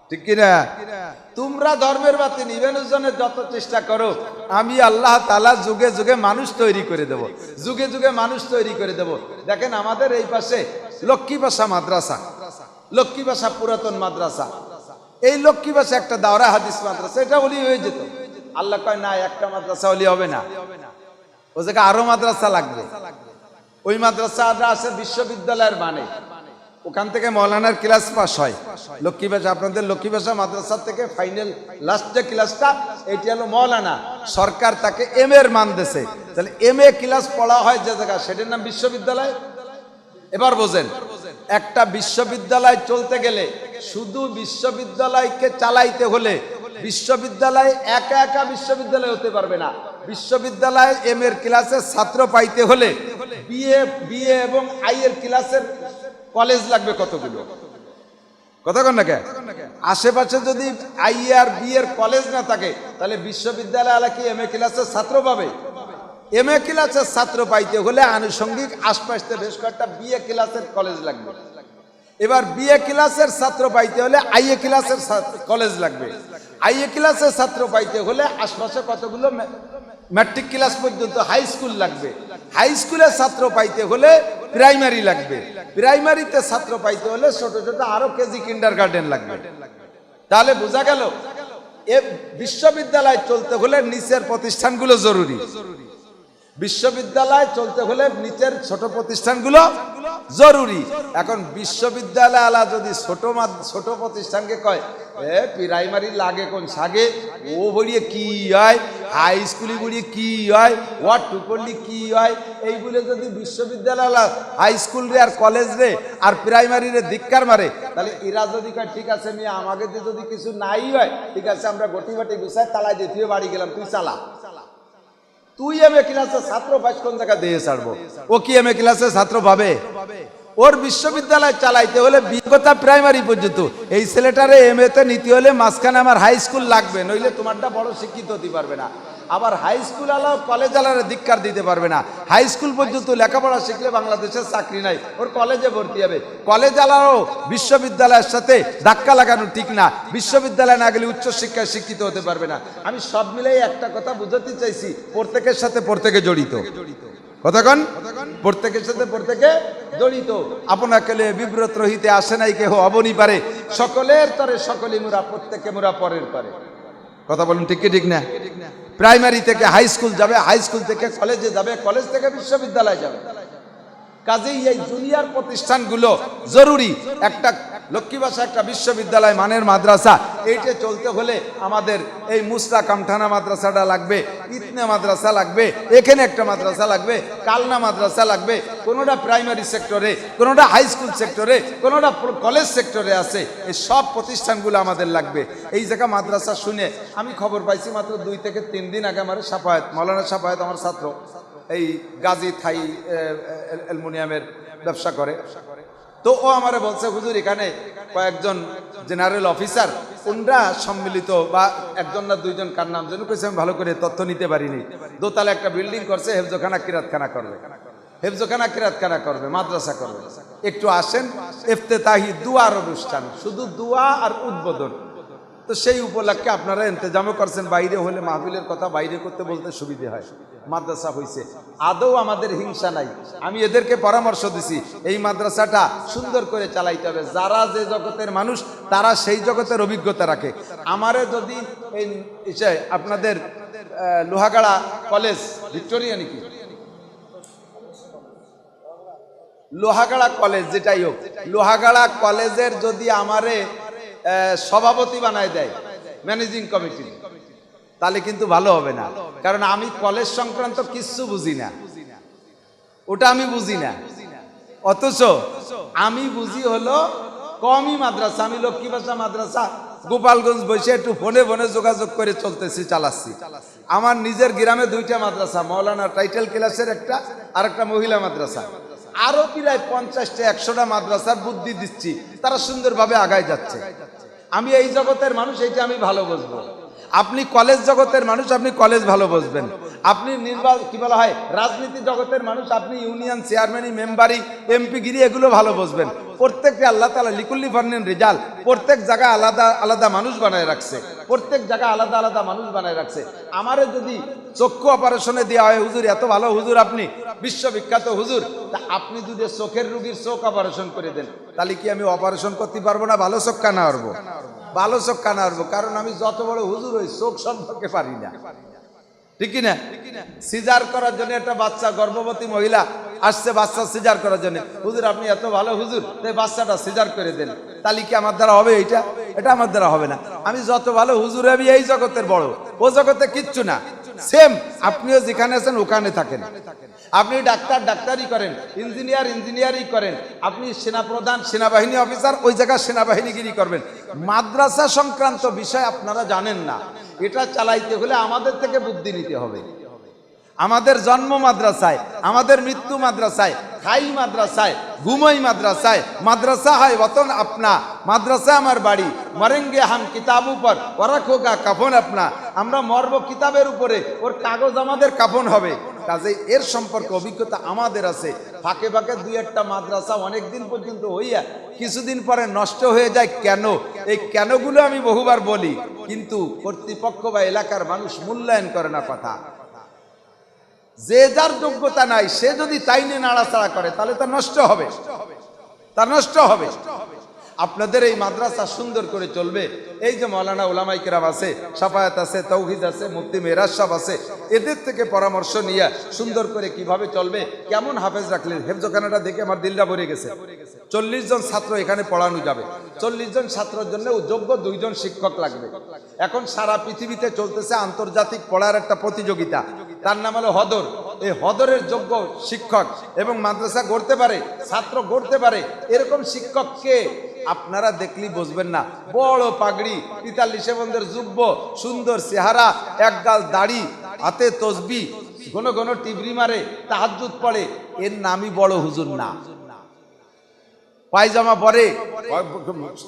ঠিক কিনা? তোমরা ধর্মের বাতি নিবেনের জন্য যত চেষ্টা করো, আমি আল্লাহ তাআলা যুগে যুগে মানুষ তৈরি করে দেব, যুগে যুগে মানুষ তৈরি করে দেব। দেখেন আমাদের এই পাশে লক্ষ্মীবাসা মাদ্রাসা, লক্ষ্মীবাসা পুরাতন মাদ্রাসা, এই লক্ষ্মীবাসা একটা দাওরা হাদিস মাদ্রাসা, এটা ওলি হয়ে যেত। আল্লাহ কয় না, একটা মাদ্রাসা ওলি হবে না, ও জায়গায় আরো মাদ্রাসা লাগবে। ওই মাদ্রাসাটা আছে বিশ্ববিদ্যালয়ের মানে, ওখান থেকে মৌলানার ক্লাস পাস হয়। লক্ষ্মীবাসা, আপনাদের লক্ষ্মীবাসা মাদ্রাসা থেকে ফাইনাল লাস্ট যে ক্লাসটা, এটি হলো মৌলানা, সরকার তাকে এম এর মান দিয়েছে। তাহলে এম এ ক্লাস পড়া হয় যে জায়গা, সেটার নাম বিশ্ববিদ্যালয়। এবার বোঝেন, একটা বিশ্ববিদ্যালয় চলতে গেলে, শুধু বিশ্ববিদ্যালয়কে চালাইতে হলে, বিশ্ববিদ্যালয় একা একা বিশ্ববিদ্যালয় হতে পারবে না। বিশ্ববিদ্যালয়ে এম এর ক্লাসের ছাত্র পাইতে হলে বিএ এবং আই এর ক্লাসের কলেজ লাগবে কতগুলো, কতক্ষণ না কে? আশেপাশে যদি আই আর বি এর কলেজ না থাকে, তাহলে বিশ্ববিদ্যালয় কি এম এ ক্লাসের ছাত্র পাবে? এম এ ক্লাসের ছাত্র পাইতে হলে আনুষঙ্গিক আশপাশে বেশ কয়েকটা বিএ ক্লাসের কলেজ লাগবে। এবার বিএ ক্লাসের ছাত্র পাইতে হলে আইএ ক্লাসের কলেজ লাগবে। আইএ ক্লাসের ছাত্র পাইতে হলে আশপাশে কতগুলো ম্যাট্রিক ক্লাস পর্যন্ত হাই স্কুল লাগবে। হাই স্কুলের ছাত্র পাইতে হলে প্রাইমারি লাগবে। প্রাইমারিতে ছাত্র পাইতে হলে ছোট ছোট আরো কেজি কিন্ডারগার্টেন লাগবে। তাহলে বোঝা গেল, এ বিশ্ববিদ্যালয় চলতে হলে নিচের প্রতিষ্ঠানগুলো জরুরি। বিশ্ববিদ্যালয় চলতে হলে নিচের ছোট প্রতিষ্ঠানগুলো জরুরি। এখন বিশ্ববিদ্যালয় আলা যদি ছোট প্রতিষ্ঠানকে কয় প্রাইমারি লাগে কোন সাগে, ও বলিয়ে কি হয়, হাই স্কুলে বলিয়ে কি হয়, ওয়ার্ড টু করলে কি হয়, এই বলে যদি বিশ্ববিদ্যালয় হাই স্কুল রে আর কলেজ রে আর প্রাইমারি রে ধিক্কার মারে, তাহলে এরা যদি কয় ঠিক আছে মেয়ে আমাকে যদি কিছু নাই হয়, ঠিক আছে আমরা গটি বাটি গুছাই তালাই দিয়ে তুই বাড়ি গেলাম, তুই চালা। তুই এম এ ক্লাসের ছাত্র পাইস কোন জায়গা দিয়ে ছাড়বো? ও কি এম এ ক্লাসের ছাত্র পাবে? ওর বিশ্ববিদ্যালয় চালাইতে হলে বিগতা প্রাইমারি পর্যন্ত, এই ছেলেটারে এম এ তে নিতে হলে মাঝখানে আমার হাই স্কুল লাগবে, নইলে তোমারটা বড় শিক্ষিত হতে পারবে না। আবার হাই স্কুল আলাও কলেজ আলারে ধিক্কার দিতে পারবে না। হাই স্কুল পর্যন্ত লেখাপড়া শিখলে বাংলাদেশের চাকরি নাই, ওর কলেজে ভর্তি হবে। কলেজ আলাও বিশ্ববিদ্যালয়ের সাথে ধাক্কা লাগানো ঠিক না, বিশ্ববিদ্যালয় না গেলে উচ্চশিক্ষায় শিক্ষিত হতে পারবে না। আমি সব মিলাই একটা কথা বুঝাতে চাইছি, প্রত্যেকের সাথে প্রত্যেকে জড়িত। কতক্ষণ? প্রত্যেকের সাথে প্রত্যেকে জড়িত। আপনাকে বিব্রত রহিতে আসে নাই কেহ অবনি পারে, সকলের তরে সকলে মোরা, প্রত্যেকে মোরা পরের পারে। কথা বলুন ঠিক কি ঠিক না? প্রাইমারি থেকে হাই স্কুল যাবে, হাই স্কুল থেকে কলেজে যাবে, কলেজ থেকে বিশ্ববিদ্যালয় যাবে। কাজেই এই জুনিয়র প্রতিষ্ঠানগুলো জরুরি। একটা লক্ষ্মীবাসা একটা বিশ্ববিদ্যালয় মানের মাদ্রাসা, এইটা চলতে হলে আমাদের এই মুসরা কামঠানা মাদ্রাসাটা লাগবে, ইতনে মাদ্রাসা লাগবে, এখানে একটা মাদ্রাসা লাগবে, কালনা মাদ্রাসা লাগবে। কোনোটা প্রাইমারি সেক্টরে, কোনোটা হাই স্কুল সেক্টরে, কোনোটা কলেজ সেক্টরে আছে। এই সব প্রতিষ্ঠানগুলো আমাদের লাগবে। এই জায়গা মাদ্রাসা শুনে আমি খবর পাইছি মাত্র 2 থেকে 3 দিন আগে। আমার সাফায়েত, মৌলানা সাফায়েত আমার ছাত্র, এই গাজী থাই অ্যালুমিনিয়ামের ব্যবসা করে। তো ও আমারে বলছে হুজুর এখানে কয়েকজন জেনারেল অফিসার কোনটা সম্মিলিত বা একজন না দুইজন, কার নাম যেন কইছে, আমি ভালো করে তথ্য নিতে পারিনি। দোতলা একটা বিল্ডিং করছে, হেফজখানা কিরাতখানা করবে, হেফজখানা কিরাতখানা করবে, মাদ্রাসা করবে। একটু আসেন, ইফতেতাহি দুয়ার অনুষ্ঠান, শুধু দোয়া আর উদ্বোধন। তো সেই উপলক্ষে আপনারা ইন্তজামও করছেন, বাইরে হলে মাহফিলের কথা বাইরে করতে বলতে সুবিধে হয়। মাদ্রাসা হয়েছে, আদৌ আমাদের হিংসা নাই। আমি এদেরকে পরামর্শ দিছি এই মাদ্রাসাটা সুন্দর করে চালাইতে হবে। যারা যে জগতের মানুষ তারা সেই জগতের অভিজ্ঞতা রাখে। আমারে যদি এই আপনাদের লোহাগাড়া কলেজ, ভিক্টোরিয়া নাকি লোহাগাড়া কলেজ, যেটাই হোক, লোহাগাড়া কলেজের যদি আমারে সভাপতি বানায় দেয় ম্যানেজিং কমিটি, তাহলে কিন্তু ভালো হবে না। কারণ আমি কলেজ সংক্রান্ত কিচ্ছু বুঝি না, ওটা আমি বুঝি না। অথচ আমি বুঝি হলো কমই মাদ্রাসা। আমি লক্ষ্মীবাসা মাদ্রাসা গোপালগঞ্জ বসে একটু ফোনে ফোনে যোগাযোগ করে চলতেছি, চালাচ্ছি। আমার নিজের গ্রামে 2টা মাদ্রাসা, মৌলানা টাইটেল ক্লাসের একটা আর একটা মহিলা মাদ্রাসা, আরো প্রায় 50টা 100টা মাদ্রাসার বুদ্ধি দিচ্ছি, তারা সুন্দরভাবে আগায় যাচ্ছে। আমি এই জগতের মানুষ, এইটা আমি ভালো বুঝবো। আপনি কলেজ জগতের মানুষ, আপনি কলেজ ভালো বুঝবেন। আপনি কি বলা হয় রাজনীতি জগতের মানুষ, আপনি ইউনিয়ন চেয়ারম্যানই, মেম্বারি, এমপি গিরি এগুলো ভালো বুঝবেন। প্রত্যেককে আল্লাহ তাআলা লিকুল্লি ফান্নিন রিজাল, প্রত্যেক জায়গায় আলাদা আলাদা মানুষ বানায় রাখছে, প্রত্যেক জায়গায় আলাদা আলাদা মানুষ বানায় রাখছে। আমারে যদি চক্ষু অপারেশনে দেওয়া হয়, হুজুর এত ভালো হুজুর, আপনি বিশ্ববিখ্যাত হুজুর, তা আপনি যদি চোখের রুগীর চোখ অপারেশন করে দেন, তাহলে কি আমি অপারেশন করতে পারবো না? ভালো চোখ কানা হারবো, ভালো চোখ কানা হারবো, কারণ আমি যত বড় হুজুর ওই চোখ সম্পর্কে পারি না, ঠিক না? সিজার করার জন্য একটা বাচ্চা, গর্ভবতী মহিলা আসছে বাচ্চা সিজার করার জন্য, হুজুর আপনি এত ভালো হুজুর, তাই বাচ্চাটা সিজার করে দেন, তাহলে কি আমার দ্বারা হবে? এটা আমার দ্বারা হবে না। আমি যত ভালো হুজুর, আমি এই জগতের বড়, ও জগতে কিচ্ছু না। সেম আপনিও যেখানে আছেন ওখানে থাকেন। আপনি ডাক্তার ডাক্তারি করেন, ইঞ্জিনিয়ার ইঞ্জিনিয়ারিং করেন, আপনি সেনাপ্রধান সেনাবাহিনী অফিসার, ওই জায়গায় সেনাবাহিনীগিরি করবেন। মাদ্রাসা সংক্রান্ত বিষয় আপনারা জানেন না, এটা চালাইতে হলে আমাদের থেকে বুদ্ধি নিতে হবে। আমাদের জন্ম মাদ্রাসায়, আমাদের মৃত্যু মাদ্রাসায়, খাই মাদ্রাসায়, ঘুমাই মাদ্রাসায়, মাদ্রাসা হয় বতন আপনা, মাদ্রাসা আমার বাড়ি, মরেঙ্গে হাম কিতাব উপর ওরাখোগা কাফন আপনা, আমরা মরব কিতাবের উপরে, ওর কাগজ আমাদের কাফন হবে। কাজে এর সম্পর্কে অভিজ্ঞতা আমাদের আছে। ফাঁকে ফাঁকে দুই একটা মাদ্রাসা অনেকদিন পর্যন্ত হইয়া কিছুদিন পরে নষ্ট হয়ে যায়। কেন? এই কেনগুলো আমি বহুবার বলি, কিন্তু কর্তৃপক্ষ বা এলাকার মানুষ মূল্যায়ন করে না। কথা, যে যার যোগ্যতা নাই সে যদি তাই নিয়ে নাড়াচাড়া করে তাহলে তা নষ্ট হবে, তা নষ্ট হবে। আপনাদের এই মাদ্রাসা সুন্দর করে চলবে। এই যে মাওলানা উলামায়ে কেরাম আছে, শাফায়াত আছে, তাওহীদ আছে, মুফতি মেরাজ সাহেব আছে, এদের থেকে পরামর্শ নিয়ে সুন্দর করে কিভাবে চলবে, কেমন হাফেজ রাখলেন। হেফজখানাটা দেখে আমার দিলটা ভরে গেছে। 40 জন ছাত্র এখানে পড়ানো যাবে। 40 জন ছাত্রের জন্য যোগ্য 2 জন শিক্ষক লাগবে। এখন সারা পৃথিবীতে চলতেছে আন্তর্জাতিক পড়ার একটা প্রতিযোগিতা, তার নাম হলো হদর। এই হদরের যোগ্য শিক্ষক এবং মাদ্রাসা গড়তে পারে, ছাত্র গড়তে পারে, এরকম শিক্ষককে আপনারা দেখলেই বুঝবেন না। বড় পাগড়ি, 43 বন্ধের যুব্ব, সুন্দর চেহারা, একগাল দাড়ি, হাতে তসবি, ঘন ঘন টিবরি মারে, তাহাজ্জুদ পড়ে, এর নামই বড় হুজুর না। পায়জামা পরে,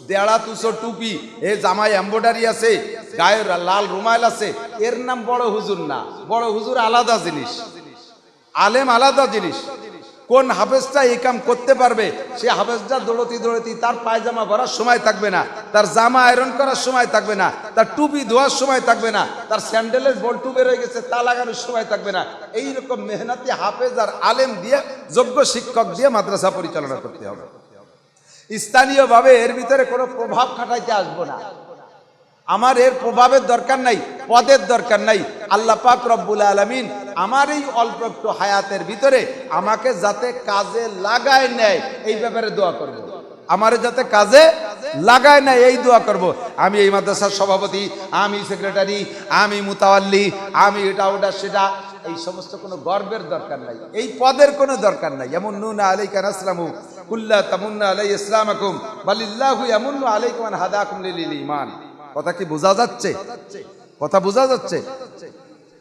দেড়া তুসো টুপি, এ জামায় এমব্রয়ডারি আছে, গায়ের লাল রুমাল আছে, এর নাম বড় হুজুর না। বড় হুজুর আলাদা জিনিস, আলেম আলাদা জিনিস। কোন হাফেজটা এই কাম করতে পারবে, সে হাফেজটা দৌড়তি দৌড়তি তার পায়জামা ভরার সময় থাকবে না, তার জামা আয়রন করার সময় থাকবে না, তার টুপি ধোয়ার সময় থাকবে না, তার স্যান্ডেলের বল্টু বের হয়ে গেছে তা লাগানোর সময় থাকবে না। এইরকম মেহনতি হাফেজ আর আলেম দিয়ে, যোগ্য শিক্ষক দিয়ে মাদ্রাসা পরিচালনা করতে হবে। স্থানীয়ভাবে এর ভিতরে কোনো প্রভাব খাটাইতে আসবো না। আমার এর প্রভাবের দরকার নাই, পদের দরকার নাই। আল্লাহ পাক রব্বুল আলামিন আমার এই অল্প একটু হায়াতের ভিতরে আমাকে যাতে কাজে লাগায় নেয়, এই ব্যাপারে দোয়া করব। আমারে যাতে কাজে লাগায় নেয়, এই দোয়া করব। আমি এই মাদ্রাসার সভাপতি, আমি সেক্রেটারি, আমি মুতাওয়াল্লি, আমি এটা ওটা সেটা, এই সমস্ত কোনো গর্বের দরকার নাই, এই পদের কোনো দরকার নাই। ইয়ামুন্নুনা আলাইকা নাসলামু কুল্লা তামুন্না আলাই ইসলামাকুম বালিল্লাহু ইয়ামুন্নু আলাইকুম আন হাদাকুম লিল ঈমান। কথা কি বোঝা যাচ্ছে? কথা বোঝা যাচ্ছে?